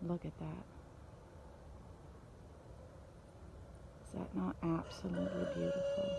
Look at that. Is that not absolutely beautiful?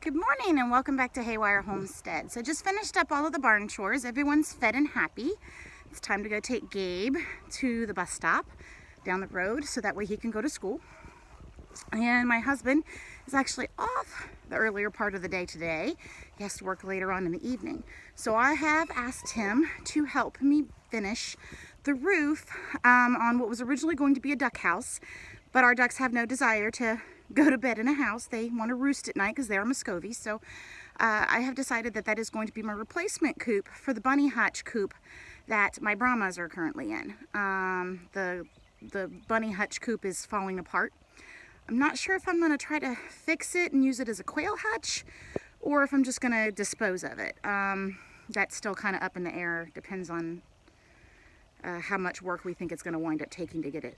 Good morning and welcome back to Haywire Homestead. So just finished up all of the barn chores. Everyone's fed and happy. It's time to go take Gabe to the bus stop down the road so that way he can go to school. And my husband is actually off the earlier part of the day today. He has to work later on in the evening. So I have asked him to help me finish the roof on what was originally going to be a duck house, but our ducks have no desire to go to bed in a house. They want to roost at night because they're Muscovies. So I have decided that that is going to be my replacement coop for the bunny hutch coop that my Brahmas are currently in. The bunny hutch coop is falling apart. I'm not sure if I'm going to try to fix it and use it as a quail hutch or if I'm just going to dispose of it. That's still kind of up in the air. Depends on how much work we think it's going to wind up taking to get it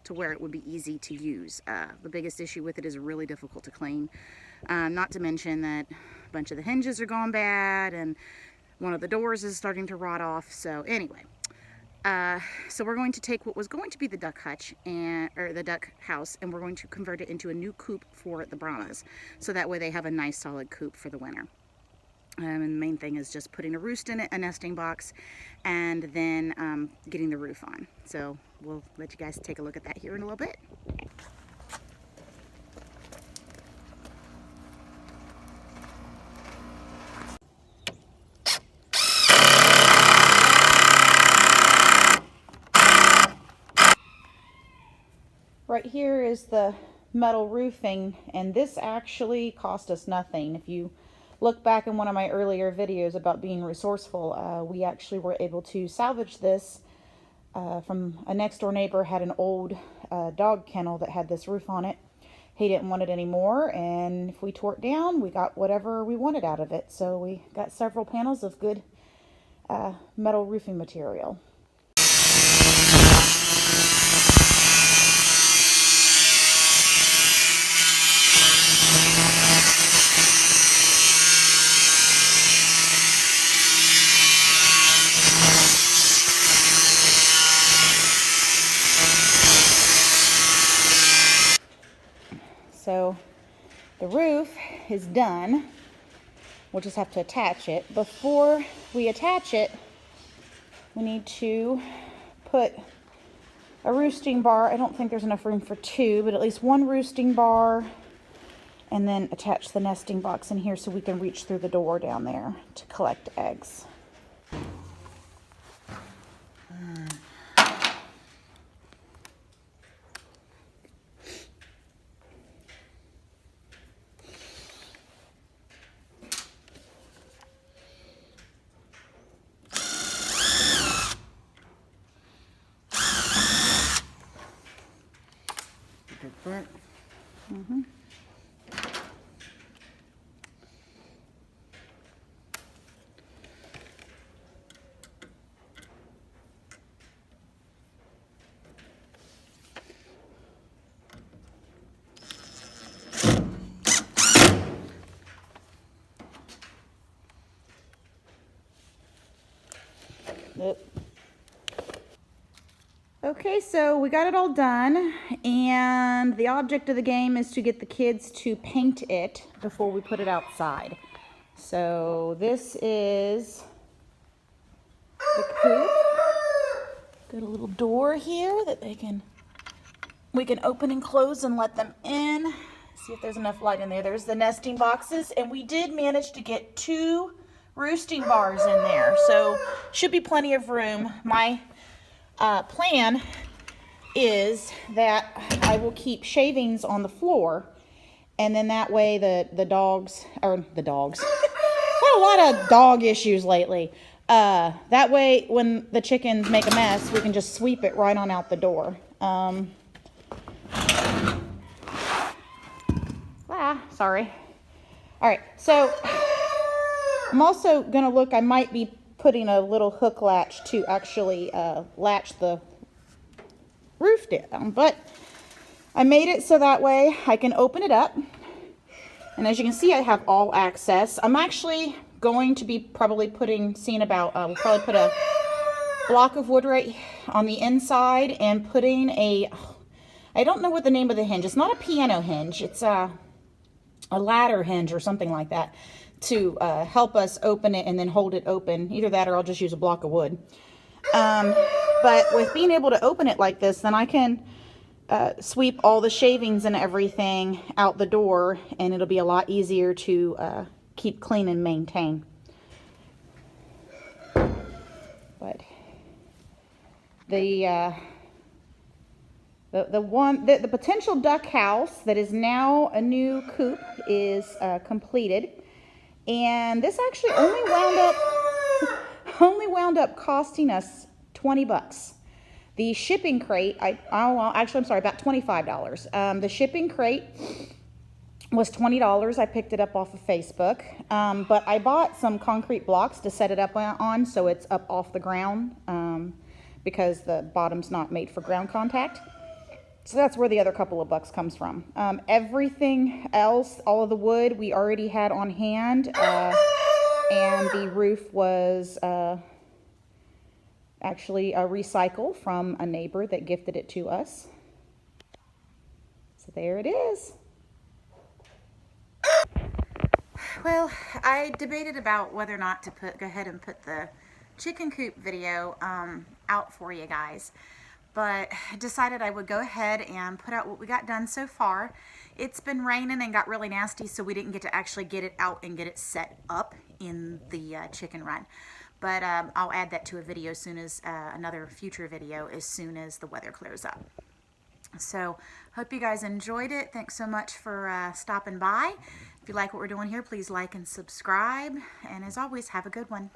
to where it would be easy to use. The biggest issue with it is really difficult to clean. Not to mention that a bunch of the hinges are gone bad and one of the doors is starting to rot off. So anyway, so we're going to take what was going to be the duck hutch or the duck house, and we're going to convert it into a new coop for the Brahmas. So that way they have a nice solid coop for the winter. And the main thing is just putting a roost in it, a nesting box, and then getting the roof on. So we'll let you guys take a look at that here in a little bit. Right here is the metal roofing, and this actually cost us nothing. If you look back in one of my earlier videos about being resourceful, we actually were able to salvage this from a next door neighbor. Had an old dog kennel that had this roof on it. He didn't want it anymore, and if we tore it down, we got whatever we wanted out of it. So we got several panels of good metal roofing material. So the roof is done. We'll just have to attach it. Before we attach it, we need to put a roosting bar. I don't think there's enough room for two, but at least one roosting bar, and then attach the nesting box in here so we can reach through the door down there to collect eggs. Mm-hmm. Yep. Okay, so we got it all done, and the object of the game is to get the kids to paint it before we put it outside. So this is the coop. Got a little door here that we can open and close and let them in. See if there's enough light in there. There's the nesting boxes, and we did manage to get 2 roosting bars in there, so should be plenty of room. My plan is that I will keep shavings on the floor, and then that way the dogs, had a lot of dog issues lately. That way when the chickens make a mess, we can just sweep it right on out the door. Sorry. All right, so I'm also gonna look, I might be putting a little hook latch to actually latch the roof down, but I made it so that way I can open it up, and as you can see, I have all access. I'm actually going to be probably we'll probably put a block of wood right on the inside and putting I don't know what the name of the hinge, it's not a piano hinge, it's a ladder hinge or something like that, to help us open it and then hold it open. Either that or I'll just use a block of wood. But with being able to open it like this, then I can sweep all the shavings and everything out the door, and it'll be a lot easier to keep clean and maintain. But the potential duck house that is now a new coop is completed, and this actually only wound up costing us $20. The shipping crate, I'm sorry, about $25. The shipping crate was $20. I picked it up off of Facebook, but I bought some concrete blocks to set it up on so it's up off the ground, because the bottom's not made for ground contact. So that's where the other couple of bucks comes from. Everything else, all of the wood we already had on hand, and the roof was actually a recycle from a neighbor that gifted it to us. So there it is. Well, I debated about whether or not to go ahead and put the chicken coop video out for you guys, but decided I would go ahead and put out what we got done so far. It's been raining and got really nasty, so we didn't get to actually get it out and get it set up in the chicken run. But I'll add that to a video as soon as another future video as soon as the weather clears up. So hope you guys enjoyed it. Thanks so much for stopping by. If you like what we're doing here, please like and subscribe. And as always, have a good one.